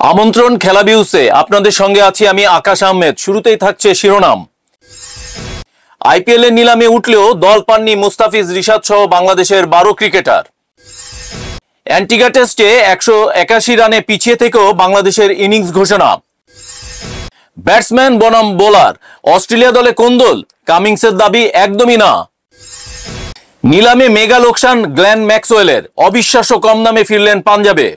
আমন্ত্রণ খেলা ভিউসে আপনাদের সঙ্গে আছি আমি আকাশ আহমেদ। শুরুতেই থাকছে শিরোনাম। আইপিএল এর নিলামে উঠলেও দল পাননি মুস্তাফিজ, রিশাদ সহ বাংলাদেশের 12 ক্রিকেটার। অ্যান্টিগা টেস্টে 181 রানে পিছিয়ে থেকেও বাংলাদেশের ইনিংস ঘোষণা। ব্যাটসম্যান বনাম বোলার, অস্ট্রেলিয়া দলে কোন্দল, কামিন্সের দাবি একদমই না। নিলামে মেগা লোকসান গ্লেন ম্যাক্সওয়েলের, অবিশ্বাস্য কম দামে ফিরলেন পাঞ্জাবে।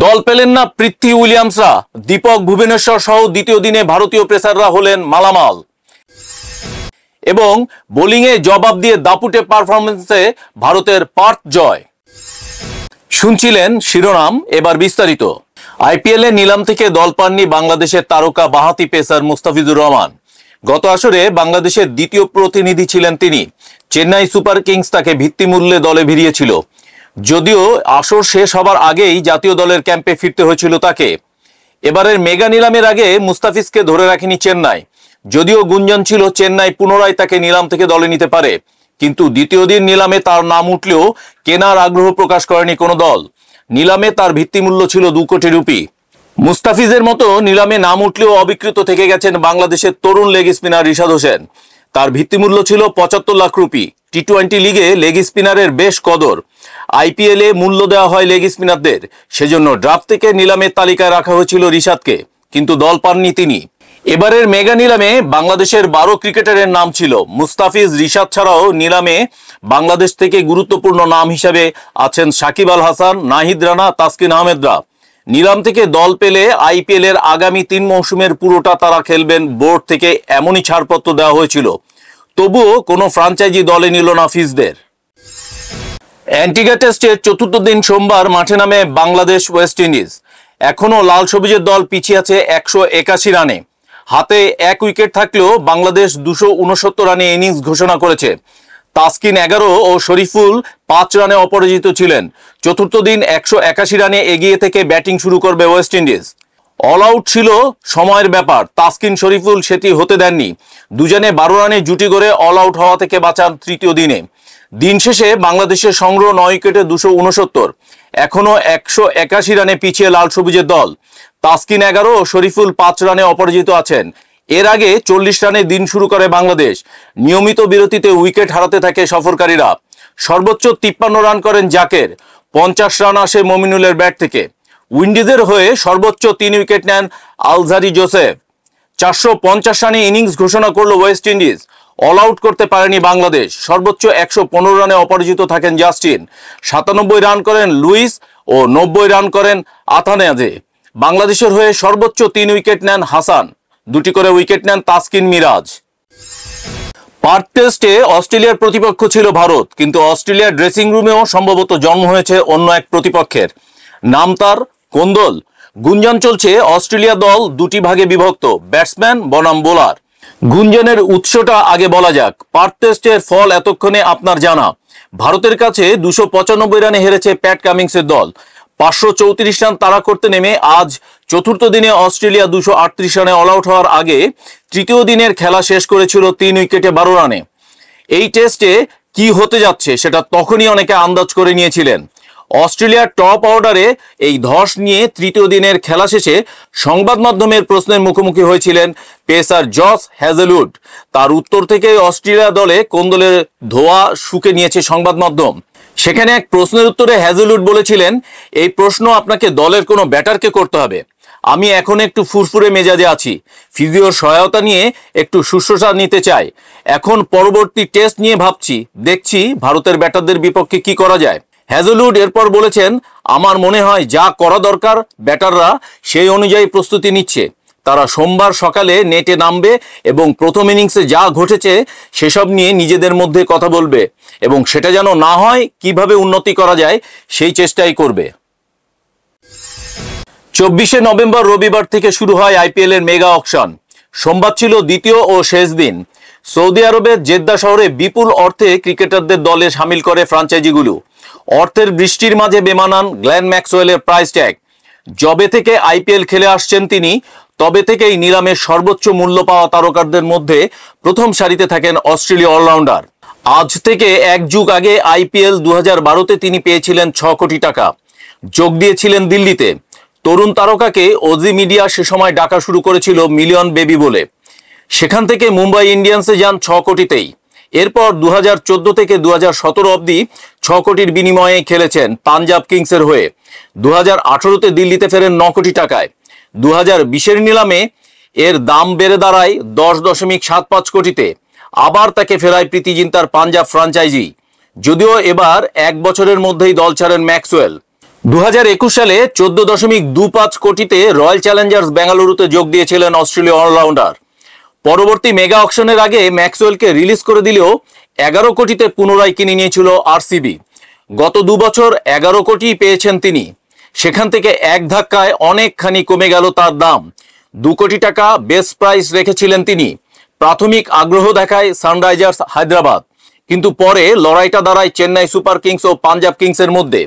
দল পেলেন না পৃথ্বী উইলিয়ামসরা, দীপক ভুবনেশ্বর সহ দ্বিতীয় দিনে ভারতীয় পেসাররা হলেন মালামাল। এবং বোলিংয়ে জবাব দিয়ে দাপুটে পারফরমেন্সে ভারতের পার্থ জয়। শুনছিলেন শিরোনাম, এবার বিস্তারিত। আইপিএল এর নিলাম থেকে দল পাননি বাংলাদেশের তারকা বাঁহাতি পেসার মুস্তাফিজুর রহমান। গত আসরে বাংলাদেশের দ্বিতীয় প্রতিনিধি ছিলেন তিনি। চেন্নাই সুপার কিংস তাকে ভিত্তিমূল্যে দলে ভিড়িয়েছিল। যদিও আসর শেষ হবার আগেই জাতীয় দলের ক্যাম্পে ফিরতে হয়েছিল তাকে। এবারের মেগা নিলামের আগে মুস্তাফিজকে ধরে রাখেনি চেন্নাই। যদিও গুঞ্জন ছিল চেন্নাই পুনরায় তাকে নিলাম থেকে দলে নিতে পারে, কিন্তু দ্বিতীয় দিন নিলামে তার নাম উঠলেও কেনার আগ্রহ প্রকাশ করেনি কোনো দল। নিলামে তার ভিত্তিমূল্য ছিল 2 কোটি রুপি। মুস্তাফিজের মতো নিলামে নাম উঠলেও অবিকৃত থেকে গেছেন বাংলাদেশের তরুণ লেগ স্পিনার রিশাদ হোসেন। তার ভিত্তিমূল্য ছিল 75 লাখ রুপি। টি-20 লিগে লেগ স্পিনারের বেশ কদর। আইপিএল এ মূল্য দেওয়া হয় লেগ স্পিনারদের, সেজন্য ড্রাফট থেকে নিলামের তালিকায় রাখা হয়েছিল রিশাদকে, কিন্তু দল পাননি তিনি। এবারের মেগা নিলামে বাংলাদেশের 12 ক্রিকেটারের নাম ছিল। মুস্তাফিজ, রিশাদ ছাড়াও নিলামে বাংলাদেশ থেকে গুরুত্বপূর্ণ নাম হিসাবে আছেন সাকিব আল হাসান, নাহিদ রানা, তাসকিন আহমেদরা। নিলাম থেকে দল পেলে আইপিএল এর আগামী 3 মৌসুমের পুরোটা তারা খেলবেন, বোর্ড থেকে এমনই ছাড়পত্র দেওয়া হয়েছিল। তবুও কোনো ফ্রাঞ্চাইজি দলে নিল না ফিজদের। অ্যান্টিগা টেস্টের 4র্থ দিন সোমবার মাঠে নামে বাংলাদেশ ওয়েস্ট ইন্ডিজ। এখনও লাল সবুজের দল পিছিয়ে আছে 181 রানে। হাতে 1 উইকেট থাকলেও বাংলাদেশ 269 রানে ইনিংস ঘোষণা করেছে। তাসকিন 11 ও শরীফুল 5 রানে অপরাজিত ছিলেন। 4র্থ দিন 181 রানে এগিয়ে থেকে ব্যাটিং শুরু করবে ওয়েস্ট ইন্ডিজ। অল আউট ছিল সময়ের ব্যাপার, তাসকিন শরীফুল সেটি হতে দেননি। দুজনে 12 রানে জুটি করে অল আউট হওয়া থেকে বাঁচান তৃতীয় দিনে। দিন শেষে বাংলাদেশের সংগ্রহ 9 উইকেটে 269। এখনো 181 রানে পিছিয়ে লাল সবুজের দল। তাসকিন 11 ও শরীফুল 5 রানে অপরাজিত আছেন। এর আগে 40 রানে দিন শুরু করে বাংলাদেশ। নিয়মিত বিরতিতে উইকেট হারাতে থাকে সফরকারীরা। সর্বোচ্চ 53 রান করেন জাকের, 50 রান আসে মমিনুলের ব্যাট থেকে। উইন্ডিজের হয়ে সর্বোচ্চ 3 উইকেট নেন আলজারি জোসেফ। 450 রানে ইনিংস ঘোষণা করল ওয়েস্ট ইন্ডিজ। অল আউট করতে পারেনি বাংলাদেশ। সর্বোচ্চ 115 রানে অপরাজিত থাকেন জাস্টিন। 97 রান করেন লুইস ও 90 রান করেন আথানাজে। বাংলাদেশের হয়ে সর্বোচ্চ 3 উইকেট নেন হাসান, 2টি করে উইকেট নেন তাসকিন, মিরাজ। পার্থ টেস্টে অস্ট্রেলিয়ার প্রতিপক্ষ ছিল ভারত, কিন্তু অস্ট্রেলিয়ার ড্রেসিং রুমেও সম্ভবত জন্ম হয়েছে অন্য এক প্রতিপক্ষের। নাম তার কোন্দল। গুঞ্জন চলছে অস্ট্রেলিয়া দল 2টি ভাগে বিভক্ত, ব্যাটসম্যান বনাম বোলার। গুঞ্জনের উৎসটা আগে বলা যাক। পার্থ টেস্টের ফল এতক্ষণে আপনার জানা। ভারতের কাছে 295 রানে হেরেছে প্যাট কামিন্সের দল। 534 রান তাড়া করতে নেমে আজ 4র্থ দিনে অস্ট্রেলিয়া 238 রানে অল আউট হওয়ার আগে তৃতীয় দিনের খেলা শেষ করেছিল 3 উইকেটে 12 রানে। এই টেস্টে কি হতে যাচ্ছে সেটা তখনই অনেকে আন্দাজ করে নিয়েছিলেন। অস্ট্রেলিয়ার টপ অর্ডারে এই ধস নিয়ে তৃতীয় দিনের খেলা শেষে সংবাদ মাধ্যমের প্রশ্নের মুখোমুখি হয়েছিলেন পেসার জস হ্যাজেলউড। তার উত্তর থেকে অস্ট্রেলিয়া দলে কোন্দলের ধোয়া শুকে নিয়েছে সংবাদ মাধ্যম। সেখানে এক প্রশ্নের উত্তরে হ্যাজেলউড বলেছিলেন, এই প্রশ্ন আপনাকে দলের কোনো ব্যাটারকে করতে হবে। আমি এখন একটু ফুরফুরে মেজাজে আছি। ফিজিওর সহায়তা নিয়ে একটু শুশ্রূষা নিতে চাই। এখন পরবর্তী টেস্ট নিয়ে ভাবছি, দেখছি ভারতের ব্যাটারদের বিপক্ষে কি করা যায়। হ্যাজেলউড এরপর বলেছেন, আমার মনে হয় যা করা দরকার ব্যাটাররা সেই অনুযায়ী প্রস্তুতি নিচ্ছে। তারা সোমবার সকালে নেটে নামবে এবং প্রথম ইনিংসে যা ঘটেছে সেসব নিয়ে নিজেদের মধ্যে কথা বলবে এবং সেটা যেন না হয় কিভাবে উন্নতি করা যায় সেই চেষ্টাই করবে। 24শে নভেম্বর রবিবার থেকে শুরু হয় আইপিএল এর মেগা অকশন। সোমবার ছিল দ্বিতীয় ও শেষ দিন। সৌদি আরবের জেদ্দা শহরে বিপুল অর্থে ক্রিকেটারদের দলে সামিল করে ফ্রাঞ্চাইজিগুলো। অর্থের বৃষ্টির মাঝে বেমানান গ্লেন ম্যাক্সওয়েলের প্রাইস ট্যাগ। যবে থেকে আইপিএল খেলে আসছেন তিনি, তবে থেকেই নিলামের সর্বোচ্চ মূল্য পাওয়া তারকাদের মধ্যে প্রথম সারিতে থাকেন অস্ট্রেলীয় অলরাউন্ডার। আজ থেকে 1 যুগ আগে আইপিএল 2012-তে তিনি পেয়েছিলেন 6 কোটি টাকা। যোগ দিয়েছিলেন দিল্লিতে। তরুণ তারকাকে ওজি মিডিয়া সে সময় ডাকা শুরু করেছিল মিলিয়ন বেবি বলে। সেখান থেকে মুম্বাই ইন্ডিয়ান্সে যান 6 কোটিতেই। এরপর 2014 থেকে 2017 অবধি 6 কোটির বিনিময়ে খেলেছেন পাঞ্জাব কিংসের হয়ে। 2018তে দিল্লিতে ফেরেন 9 কোটি টাকায়। 2020-এর নিলামে এর দাম বেড়ে দাঁড়ায় 10.75 কোটিতে। আবার তাকে ফেরায় প্রীতি জিন্তার পাঞ্জাব ফ্র্যাঞ্চাইজি। যদিও এবার 1 বছরের মধ্যেই দল ছাড়েন ম্যাক্সওয়েল। 2021 সালে 14.25 কোটিতে রয়্যাল চ্যালেঞ্জার্স বেঙ্গালুরুতে যোগ দিয়েছিলেন অস্ট্রেলীয় অলরাউন্ডার। পরবর্তী মেগা অকশনের আগে ম্যাক্সওয়েলকে রিলিজ করে দিলেও 11 কোটিতে পুনরায় কিনে নিয়েছিল আরসিবি। গত 2 বছর 11 কোটি পেয়েছেন তিনি। সেখান থেকে এক ধাক্কায় অনেকখানি কমে গেল তার দাম। 2 কোটি টাকা বেস্ট প্রাইস রেখেছিলেন তিনি। প্রাথমিক আগ্রহ দেখায় সানরাইজার্স হায়দ্রাবাদ, কিন্তু পরে লড়াইটা দাঁড়ায় চেন্নাই সুপার কিংস ও পাঞ্জাব কিংসের মধ্যে।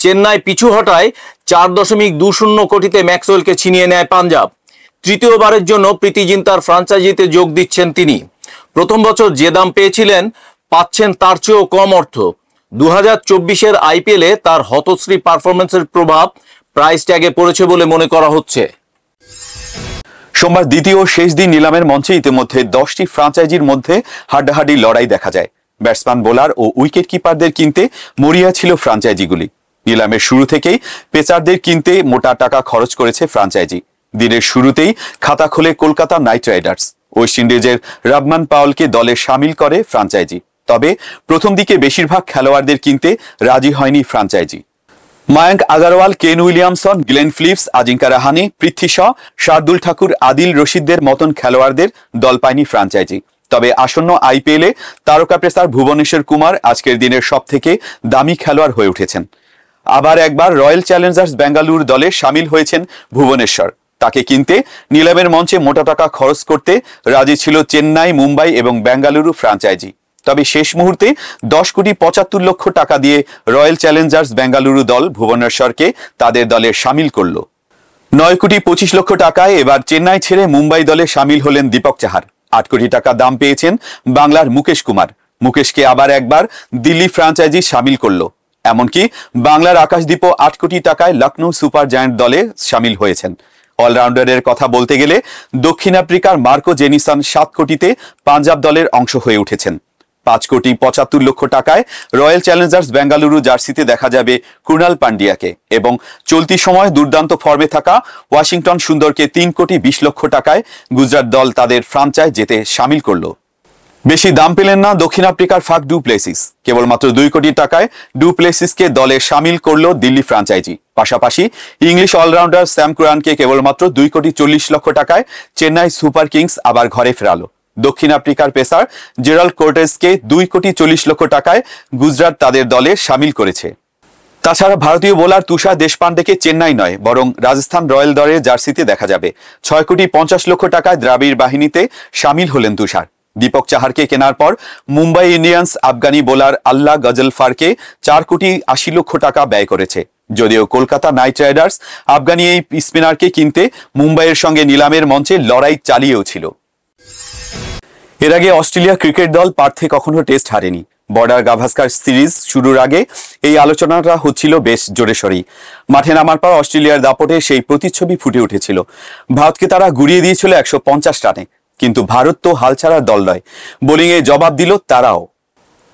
চেন্নাই পিছু হটায় 4.20 কোটিতে ম্যাক্সওয়েলকে ছিনিয়ে নেয় পাঞ্জাব। তৃতীয়বারের জন্য প্রীতি জিন্তার ফ্র্যাঞ্চাইজিতে যোগ দিচ্ছেন তিনি। প্রথম বছর যে দাম পেয়েছিলেন পাচ্ছেন তার চেয়েও কম অর্থ। 2024-এর আইপিএলে তার হতশ্রী পারফরমেন্সের প্রভাব প্রাইস ট্যাগে পড়েছে বলে মনে করা হচ্ছে। সোমবার দ্বিতীয় শেষ দিন নিলামের মঞ্চে ইতিমধ্যে 10টি ফ্র্যাঞ্চাইজির মধ্যে হাড্ডাহাড্ডি লড়াই দেখা যায়। ব্যাটসম্যান, বোলার ও উইকেট কিপারদের কিনতে মরিয়া ছিল ফ্র্যাঞ্চাইজিগুলি। নিলামের শুরু থেকেই পেসারদের কিনতে মোটা টাকা খরচ করেছে ফ্র্যাঞ্চাইজি। দিনের শুরুতেই খাতা খোলে কলকাতা নাইট রাইডার্স। ওয়েস্ট ইন্ডিজের রবমান পাওয়েলকে দলে সামিল করে ফ্র্যাঞ্চাইজি। তবে প্রথম দিকে বেশিরভাগ খেলোয়াড়দের কিনতে রাজি হয়নি franchise. Mayank Agarwal, Kane Williamson, Glenn Phillips, Ajinkya Rahane, Prithvi Shaw, Shardul Thakur, Adil রশিদদের মতন খেলোয়াড়দের দল পায়নি ফ্র্যাঞ্চাইজি। তবে আসন্ন আইপিএলে তারকা পেসার ভুবনেশ্বর কুমার আজকের দিনের সবথেকে দামি খেলোয়াড় হয়ে উঠেছেন। আবার একবার রয়্যাল চ্যালেঞ্জার্স বেঙ্গালুরু দলে সামিল হয়েছেন ভুবনেশ্বর। তাকে কিনতে নিলামের মঞ্চে মোটা টাকা খরচ করতে রাজি ছিল চেন্নাই, মুম্বাই এবং বেঙ্গালুরু ফ্র্যাঞ্চাইজি। তবে শেষ মুহূর্তে 10.75 কোটি টাকা দিয়ে রয়্যাল চ্যালেঞ্জার্স বেঙ্গালুরু দল ভুবনেশ্বরকে তাদের দলে সামিল করল। 9.25 কোটি টাকায় এবার চেন্নাই ছেড়ে মুম্বাই দলে সামিল হলেন দীপক চাহার। 8 কোটি টাকা দাম পেয়েছেন বাংলার মুকেশ কুমার। মুকেশকে আবার একবার দিল্লি ফ্র্যাঞ্চাইজি সামিল করল। এমনকি বাংলার আকাশদীপও 8 কোটি টাকায় লখনৌ সুপার জায়ান্ট দলে সামিল হয়েছেন। অলরাউন্ডারের কথা বলতে গেলে দক্ষিণ আফ্রিকার মার্কো জেনিসন 7 কোটিতে পাঞ্জাব দলের অংশ হয়ে উঠেছেন। 5.75 কোটি টাকায় রয়্যাল চ্যালেঞ্জার্স বেঙ্গালুরু জার্সিতে দেখা যাবে কুণাল পান্ডিয়াকে এবং চলতি সময় দুর্দান্ত ফর্মে থাকা ওয়াশিংটন সুন্দরকে 3.20 কোটি টাকায় গুজরাট দল তাদের ফ্র্যাঞ্চাইজ যেতে সামিল করল। বেশি দাম পেলেন না দক্ষিণ আফ্রিকার ফাক ডু প্লেসিস। কেবলমাত্র 2 কোটি টাকায় ডু প্লেসিসকে দলে সামিল করল দিল্লি ফ্র্যাঞ্চাইজি। পাশাপাশি ইংলিশ অলরাউন্ডার স্যাম কুরানকে কেবলমাত্র 2.40 কোটি টাকায় চেন্নাই সুপার কিংস আবার ঘরে ফেরালো। দক্ষিণ আফ্রিকার পেসার জেরাল্ড কোর্টেসকে 2.40 কোটি টাকায় গুজরাট তাদের দলে সামিল করেছে। তাছাড়া ভারতীয় বোলার তুষার দেশপান্ডেকে চেন্নাই নয় বরং রাজস্থান রয়্যাল দলের জার্সিতে দেখা যাবে। 6.50 কোটি টাকায় দ্রাবিড় বাহিনীতে সামিল হলেন তুষার। দীপক চাহারকে কেনার পর মুম্বাই ইন্ডিয়ান্স আফগানি বোলার আল্লাহ গজলফারকে 4.80 কোটি টাকা ব্যয় করেছে। যদিও কলকাতা নাইট রাইডার্স আফগানি এই স্পিনারকে কিনতে মুম্বাইয়ের সঙ্গে নিলামের মঞ্চে লড়াই চালিয়েও ছিল। এর আগে অস্ট্রেলিয়া ক্রিকেট দল পার্থে কখনো টেস্ট হারেনি। বর্ডার গাভাস্কার সিরিজ শুরুর আগে এই আলোচনাটা হচ্ছিল বেশ জোরে সরেই। মাঠে নামার পর অস্ট্রেলিয়ার দাপটে সেই প্রতিচ্ছবি ফুটে উঠেছিল। ভারতকে তারা গুড়িয়ে দিয়েছিল 150 রানে। কিন্তু ভারত তো হাল ছাড়ার দল নয়, বোলিংয়ে জবাব দিল তারাও।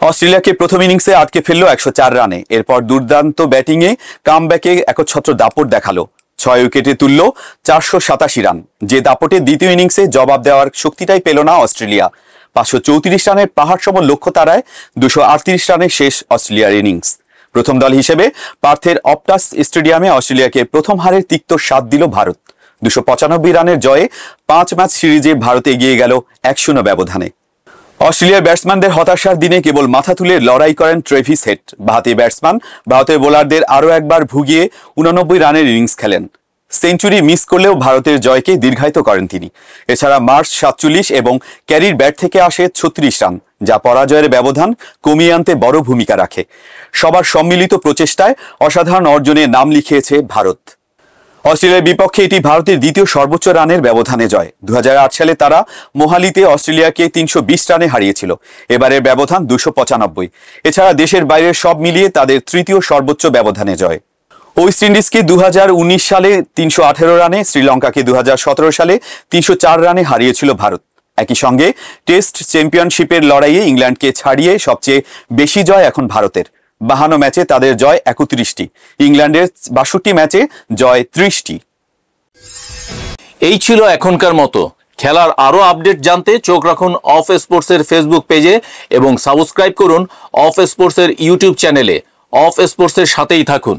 অস্ট্রেলিয়াকে প্রথম ইনিংসে আটকে ফেলল 104 রানে। এরপর দুর্দান্ত ব্যাটিংয়ে কামব্যাকে একচ্ছত্র দাপট দেখালো। 6 উইকেটে তুলল 487 রান। যে দাপটে দ্বিতীয় ইনিংসে জবাব দেওয়ার শক্তিটাই পেল না অস্ট্রেলিয়া। 534 রানের পাহাড় সম লক্ষ্য তাড়ায় 238 রানে শেষ অস্ট্রেলিয়ার ইনিংস। প্রথম দল হিসেবে পার্থের অপটাস স্টেডিয়ামে অস্ট্রেলিয়াকে প্রথম হারের তিক্ত স্বাদ দিল ভারত। 295 রানের জয়ে 5 ম্যাচ সিরিজে ভারত এগিয়ে গেল 1-0 ব্যবধানে। অস্ট্রেলিয়ার ব্যাটসম্যানদের হতাশার দিনে কেবল মাথা তুলে লড়াই করেন ট্রেভিস হেড। বাঁহাতি ব্যাটসম্যান ভারতের বোলারদের আরও একবার ভুগিয়ে 89 রানের ইনিংস খেলেন। সেঞ্চুরি মিস করলেও ভারতের জয়কে দীর্ঘায়িত করেন তিনি। এছাড়া মার্চ 47 এবং ক্যারির ব্যাট থেকে আসে 36 রান, যা পরাজয়ের ব্যবধান কমিয়ে আনতে বড় ভূমিকা রাখে। সবার সম্মিলিত প্রচেষ্টায় অসাধারণ অর্জনে নাম লিখিয়েছে ভারত। অস্ট্রেলিয়ার বিপক্ষে এটি ভারতের দ্বিতীয় সর্বোচ্চ রানের ব্যবধানে জয়। 2008 সালে তারা মোহালিতে অস্ট্রেলিয়াকে 320 রানে হারিয়েছিল। এবারের ব্যবধান 295। এছাড়া দেশের বাইরের সব মিলিয়ে তাদের তৃতীয় সর্বোচ্চ ব্যবধানে জয়। ওয়েস্ট ইন্ডিজকে 2019 সালে 318 রানে, শ্রীলঙ্কাকে 2017 সালে 304 রানে হারিয়েছিল ভারত। একই সঙ্গে টেস্ট চ্যাম্পিয়নশিপের লড়াইয়ে ইংল্যান্ডকে ছাড়িয়ে সবচেয়ে বেশি জয় এখন ভারতের। 52 ম্যাচে তাদের জয় 31টি, ইংল্যান্ডের 62 ম্যাচে জয় 30টি। এই ছিল এখনকার মতো। খেলার আরো আপডেট জানতে চোখ রাখুন অফ স্পোর্টসের ফেসবুক পেজে এবং সাবস্ক্রাইব করুন অফ স্পোর্টসের ইউটিউব চ্যানেলে। অফ স্পোর্টসের সাথেই থাকুন।